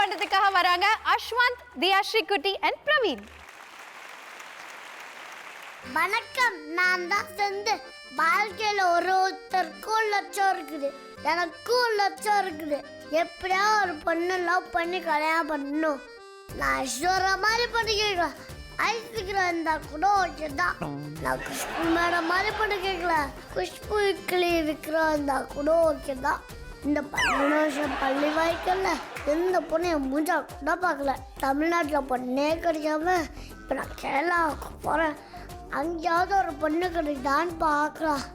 பண்றதுக்காக வராங்க அஸ்வந்த், தியாஸ்ரீ குட்டி அண்ட் பிரவீன். வணக்கம், நான் தான் செந்து. வாழ்க்கையில் ஒருத்தருக்கும் லட்சம் இருக்குது, எனக்கும் லட்சம் இருக்குது. எப்படியா ஒரு பொண்ணு லவ் பண்ணி கல்யாணம் பண்ணணும். நான் ஐஸ்வர்யா மாதிரி பண்ணிக்கலாம். ஐஸ்கிரீம் இருந்தா கூட ஓகே தான். நான் குஷ்பு மேடம் மாதிரி பண்ண கேட்கல. குஷ்பு இட்லி விற்கிறோம் இருந்தா கூட ஓகே தான். இந்த 12 வருஷம் பள்ளி வாய்க்கல எந்த பொண்ணு என் மூஞ்சா கூட பார்க்கல. தமிழ்நாட்டில் பொண்ணே கிடைக்காம இப்போ நான் கேரளாவுக்கு போகிறேன். அங்கேயாவது ஒரு பொண்ணு கிடைக்குதான்னு பார்க்கலாம்.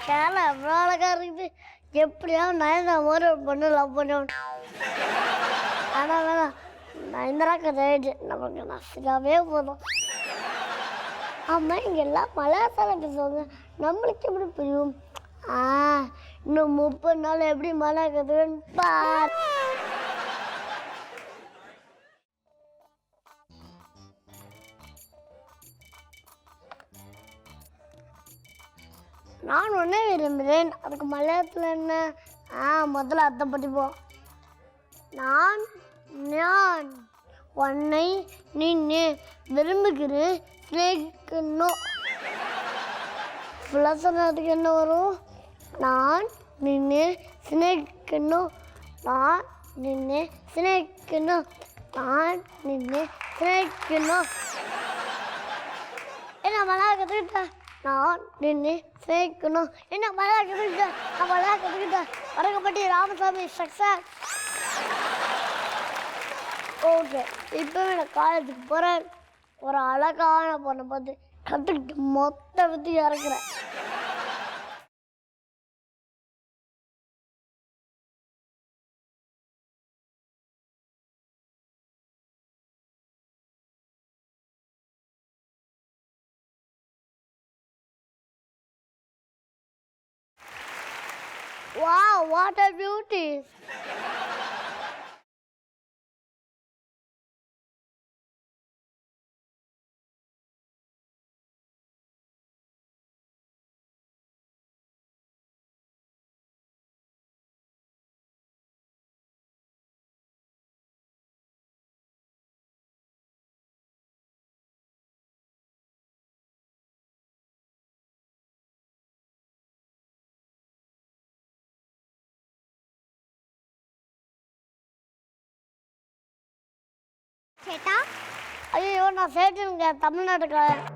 கேரளா எவ்வளோ அழகா இருக்குது. எப்படியா நயன்தா மாதிரி ஒரு பொண்ணு லவ் பண்ணுவோம். ஆனால் வேணாம், நயன்தரா கதையாயிடுச்சு. நமக்கு நசிக்காவே போதும். ஆமாம், இங்கே எல்லாம் மலையாளத்தில் பேசுவாங்க, நம்மளுக்கு எப்படி புரியும்? இன்னும் 30 நாள் எப்படி மழை கற்றுன்னு பார். நான் ஒன்றே விரும்புகிறேன். அதுக்கு மலையாளத்தில் என்ன? முதல்ல அர்த்தம் படிப்போம். நான் ஞான் உன்னை நின்று விரும்புகிறேன் ஸ்நேகிக்கணும். ஃபுல்லாக சொன்னதுக்கு என்ன வரும்? நான் நின்று ஸ்நேகிக்கணும், நான் நின்று ஸ்நேகிக்கணும், நான் நின்று ஸ்நேகிக்கணும். என்ன மலையாளம் கற்றுக்கிட்டேன். நான் நின்று சேர்க்கணும். என்ன மழை கற்றுக்கிட்டேன், நான் மழை கற்றுக்கிட்டேன். வடக்கப்பட்டி ராமசாமி சக்சஸ். ஓகே, இப்போவே நான் காலேஜுக்கு போகிறேன். ஒரு அழகான பொண்ணை பார்த்து கற்றுக்கிட்டு மொத்த with இறக்குறேன். Wow, what a beauty! சேட்டா, ஐயோ நான் சேட்டுங்க, தமிழ்நாட்டுக்காரன்.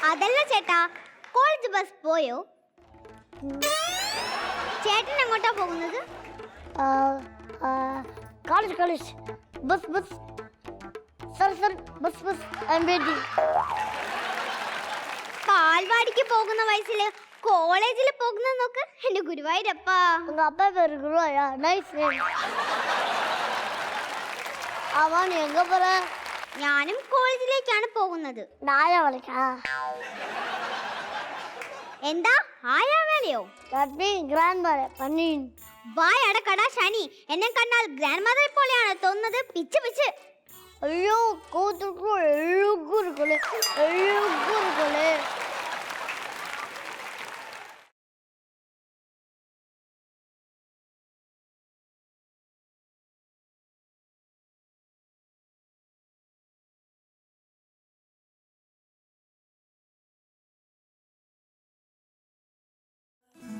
அதெல்லாம் சேட்டா, காலேஜ் பஸ் போயோ. ചേട്ടൻ എങ്ങോട്ടാ പോകുന്നത്? College bus sir bus I am waiting. പാൽവാടിക്ക് പോകുന്ന വയസ്സിൽ കോളേജിൽ പോകുന്ന നോക്ക് എന്റെ ഗുരുവായൂരപ്പ. உங்க அப்பா பேரு குருவாயா? Nice name. அவன் நீ எங்க போற? ഞാനും കോളേജിലേക്കാണ് പോകുന്നത്. നായ വിളിക്കാ. എന്താ ആയാ വേലയോ? That means grandmother പന്നീൻ. വായ് അടക്കടാ ശനി, എന്നെ കണ്ടാൽ ഗ്രാൻഡ് മദറെ പോലെയാണ് തോന്നുന്നത്. Pitch pitch. ஐயோ கூத்துக்கு எழுகுருக்குள்ளே.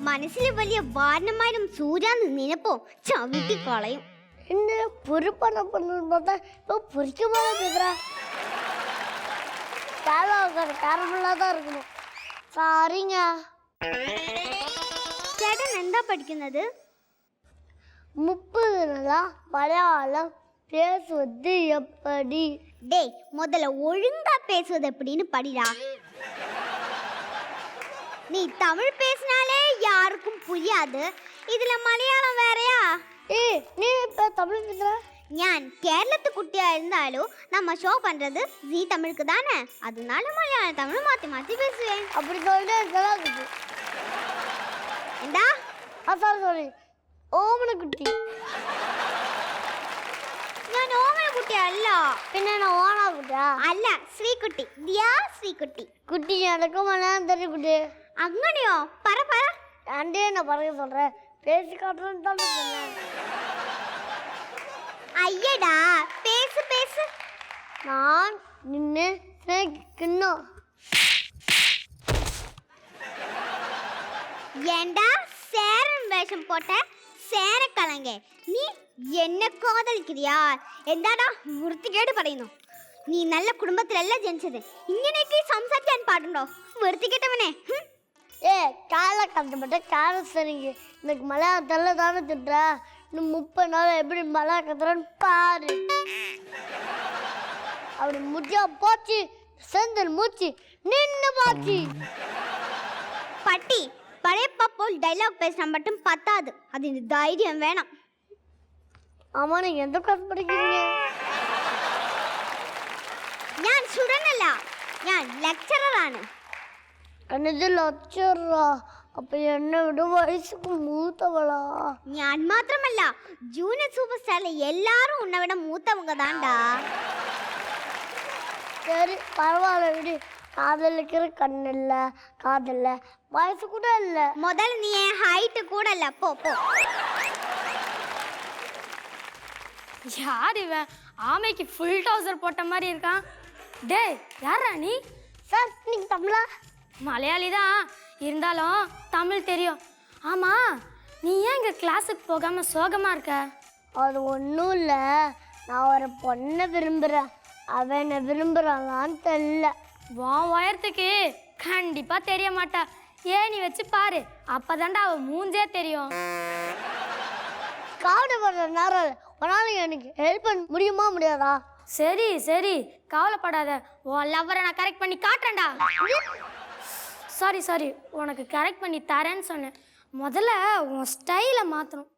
മനസ്സിൽ വലിയ വാരണമാരും സൂര്യാന്ന് നിനപ്പോ ചവിട്ടി കളയും. என்ன பொறுப்பான பொண்ணு பார்த்தா இப்போ பொறிக்க போல கேட்குறா. கேரஃபுல்லாக தான் இருக்கணும். சாரிங்க. ചേട്ടൻ എന്താ പഠിക്കുന്നത്? 30 நாளா மலையாளம் பேசுவது எப்படி? டேய், முதல்ல ஒழுங்கா பேசுவது எப்படின்னு படிடா. நீ தமிழ் பேசினாலே யாருக்கும் புரியாது, இதுல மலையாளம் வேறயா? ஏய், நீ இப்போ தமிழ் பேசுற? ഞാൻ കേരളത്തെ കുട്ടിയായിരുന്നാലും നമ്മ ഷോ பண்றது ஜீ தமிழுக்கு தானே, அதனால மலையாள தமிழ் மாத்தி மாத்தி பேசுவேன். அப்படி சொல்லிட்டு എന്താ? சாரி ஓமன குட்டி. ഞാൻ ഓമന കുട്ടിയല്ല. പിന്നെ நான் ஓனா குட்டியா? അല്ല, ശ്രീകുട്ടി, ദിയാ ശ്രീകുട്ടി. குட்டி எனக்கு மலையாளம் தெரியும் குட்டி. അങ്ങനെയോ? പറ പറ. ஆண்டே நான் பறக்க சொல்றேன், பேசி காட்டுறேன்னு தான் சொன்னேன். ஐயடா, பேசு பேசு. நான் நின்று சிரிக்கணும். ஏண்டா சேரன் வேஷம் போட்ட சேரக்கலங்க, നീ എന്നെ കാതലിക്കിറിയാ? എന്താടാ വൃത്തികേട് പറയുന്നു? നീ നല്ല കുടുംബത്തിലല്ല ജനിച്ചത്, ഇങ്ങനെയൊക്കെ സംസാരിക്കാൻ പാടുണ്ടോ? വൃത്തികെട്ടവനെ. காலை கஷ்டப்பட்ட காலை சரிங்க. எனக்கு மலையாளத்தில் தானே திட்டுற. இன்னும் 30 நாள் எப்படி மலையாள கத்துறேன்னு பாரு. அப்படி முடியா போச்சு, செந்தல் மூச்சு நின்று போச்சு. பட்டி பழையப்பா போல் டைலாக் பேசினா மட்டும் பத்தாது, அது தைரியம் வேணும். ஆமா, நீங்க எந்த கிளாஸ் படிக்கிறீங்க? ഞാൻ സുരനല്ല, ഞാൻ ലെക്ചററാണ്. என்னது லட்சரா? அப்ப என்னை விட வயசுக்கு மூத்தவளா? ഞാൻ മാത്രമല്ല, ജൂനിയർ സൂപ്പർ സ്റ്റാറിലെ எல்லாரும் உன்னை விட மூத்தவங்க தான்டா. சரி பரவாயில்ல விடு. காதலிக்கிற கண்ணு இல்லை, காதல்ல வயசு கூட இல்லை. முதல்ல நீ என் ஹைட்டு கூட இல்ல, போ போ. யார் இவன்? ஆமைக்கு ஃபுல் டவுசர் போட்ட மாதிரி இருக்கான். டேய், யாரா நீ? சார் நீங்க தமிழா? மலையாளி தான், இருந்தாலும் தமிழ் தெரியும். ஆமாம், நீ ஏன் இங்கே கிளாஸுக்கு போகாமல் சோகமாக இருக்க? அது ஒன்றும் இல்லை, நான் ஒரு பொண்ணை விரும்புகிறேன். அவன் என்னை விரும்புகிறாளான்னு தெரியல. உன் உயரத்துக்கு கண்டிப்பாக தெரிய மாட்டா. ஏணி வச்சு பாரு, அப்போதாண்டா அவள் மூஞ்சே தெரியும். கவலைப்படுற நேரம் உன்னால எனக்கு ஹெல்ப் பண்ண முடியுமா முடியாதா? சரி சரி, கவலைப்படாத, உன் லவ்வரை நான் கரெக்ட் பண்ணி காட்டுறேன்டா. சாரி சாரி, உனக்கு கரெக்ட் பண்ணி தரேன்னு சொன்னேன். முதல்ல உன் ஸ்டைலை மாற்றணும்.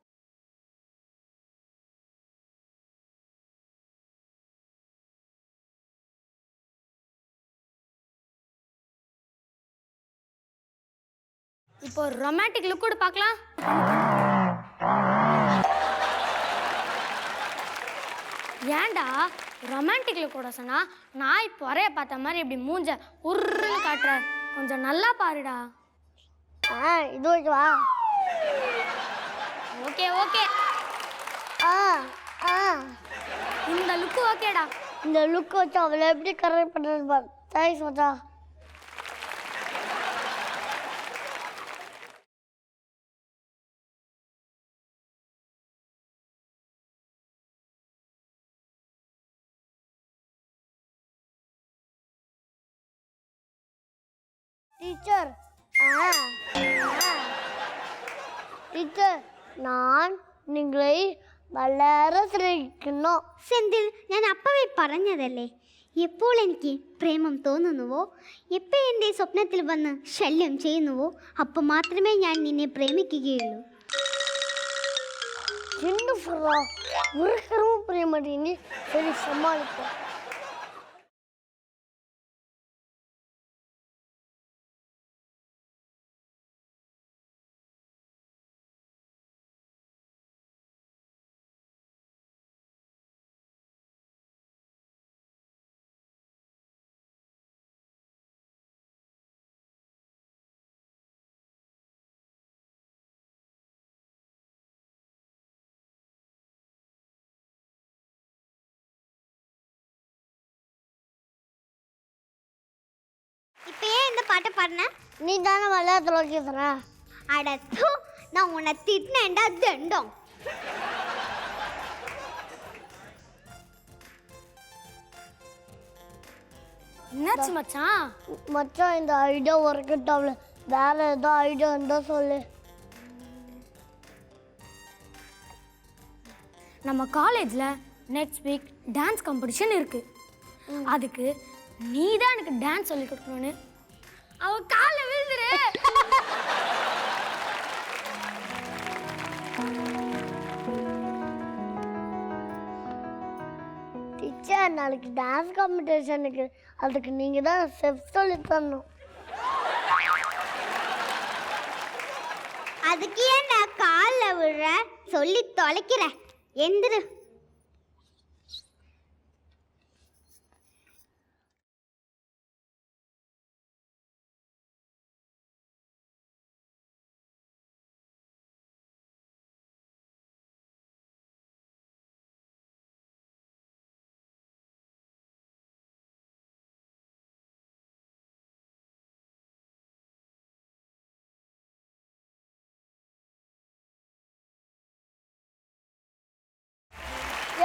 இப்போ ரொமான்டிக் லுக் கூட பார்க்கலாம். ஏன்டா ரொமான்டிக் லுக் கூட சொன்னா நாய் பொறைய பார்த்த மாதிரி இப்படி மூஞ்ச உருன்னு காட்டுற? கொஞ்சம் நல்லா பாருடா. இது ஓகேவா? ஓகே ஓகே, இந்த லுக்கு ஓகேடா. இந்த லுக் வச்சு அவளை எப்படி கரெக்ட் பண்ணுறது பாரு. தேங்க்ஸ் மச்சா. டீச்சர், ടീച്ചർ ഞാൻ നിങ്ങളെ വളരെ സ്നേഹിക്കുന്നു. സെന്തിൽ, ഞാൻ അപ്പവേ പറഞ്ഞതല്ലേ, എപ്പോൾ എനിക്ക് പ്രേമം തോന്നുന്നുവോ, എപ്പോൾ എൻ്റെ സ്വപ്നത്തിൽ വന്ന് ശല്യം ചെയ്യുന്നുവോ, അപ്പോൾ മാത്രമേ ഞാൻ നിന്നെ പ്രേമിക്കുകയുള്ളൂ. என்ன சொல்றா? ஒரு கருமும் புரிய மாட்டேங்குது. சரி சமாளிப்போம். இப்போ ஏன் இந்த பாட்டை பாடின? நீ தானே விளையாட்டு லோக்கியதுற. அடத்து, நான் உன்னை திட்டினேன்டா தண்டம். என்னாச்சு மச்சான்? மச்சான் இந்த ஐடியா ஒர்க் அவுட் ஆகல. வேற ஏதோ ஐடியா இருந்தா சொல்லு. நம்ம காலேஜில் நெக்ஸ்ட் வீக் டான்ஸ் காம்படிஷன் இருக்கு. அதுக்கு நீ தான் எனக்கு டான்ஸ் சொல்லி கொடுக்கணும்னு அவ காலை விழுந்துரு. சே நாளைக்கு டான்ஸ் காம்படிஷனுக்கு அதுக்கு நீங்கள் தான் ஸ்டெப் சொல்லி தரணும். அதுக்கு ஏன் நான் காலில் விடுற சொல்லி தொலைக்கிறேன். எந்திரு.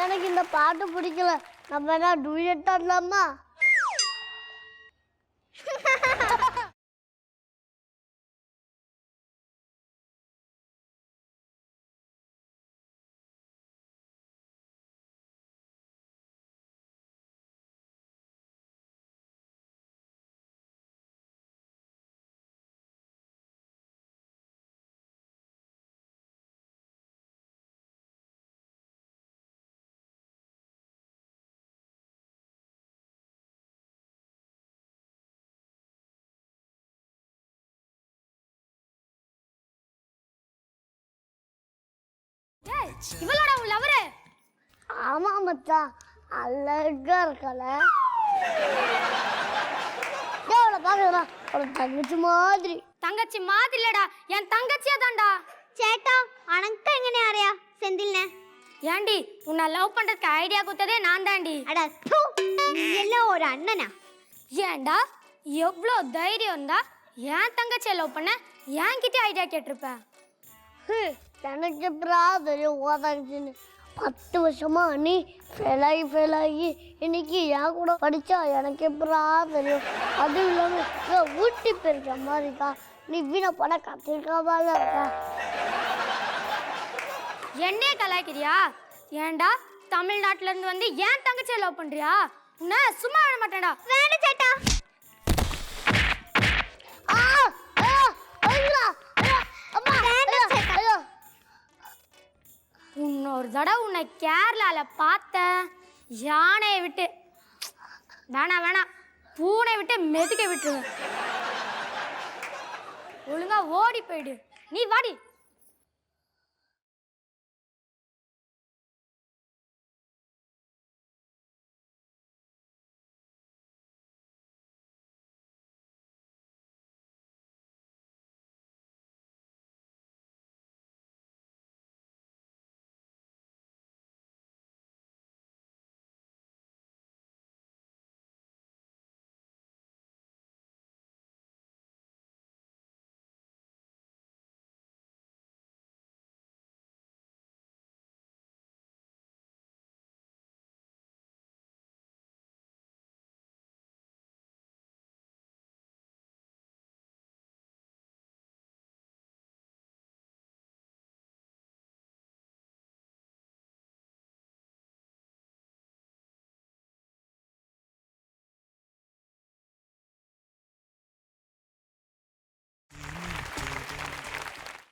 எனக்கு இந்த பாட்டு பிடிக்கல, நம்ம என்ன டூயட் ஆடலாமா? ஏய் இவளோட உன் லவரு? ஆமா மச்சான், அழகா இருக்கல. எவ்வளோ பார்க்கறா ஒரு தங்கச்சி மாதிரி. தங்கச்சி மாதிரி இல்லடா, என் தங்கச்சியா தான்டா. ചേട്ടാ അണക്ക് എങ്ങനെ അറിയാ സെന്തിലിനെ? ஏண்டி உன்னை லவ் பண்றதுக்கு ஐடியா கொடுத்ததே நான் தாண்டி. അടാ ഥു, നീ എല്ലാം ഒരു അണ്ണനാ. ஏன்டா எவ்வளோ தைரியம் இருந்தா என் தங்கச்சியை லவ் பண்ண என்கிட்ட ஐடியா கேட்டிருப்பேன். எனக்கு எப்படா தெரியும் ஓ தங்கச்சின்னு? 10 வருஷமா நீ ஃபெயில் ஆகி இன்னைக்கு என் கூட படிச்சா எனக்கு எப்படா தெரியும்? அதுவும் இல்லாமல் ஊட்டி போயிருக்க மாதிரிக்கா நீ வீணை பட கத்திருக்காமல இருக்கா. என்னே கலாய்க்கிறியா? ஏன்டா தமிழ்நாட்டுல இருந்து வந்து ஏன் தங்கச்சியை லவ் பண்றியா? உன்னை சும்மா விட மாட்டேன்டா. വേണ്ട ചേട്ടാ. இன்னொரு தடவை உன்னை கேரளால பார்த்த யானையை விட்டு வேணாம் பூனை விட்டு மெதுக்க விட்டுருவேன். ஒழுங்கா ஓடி போயிடு. நீ வாடி.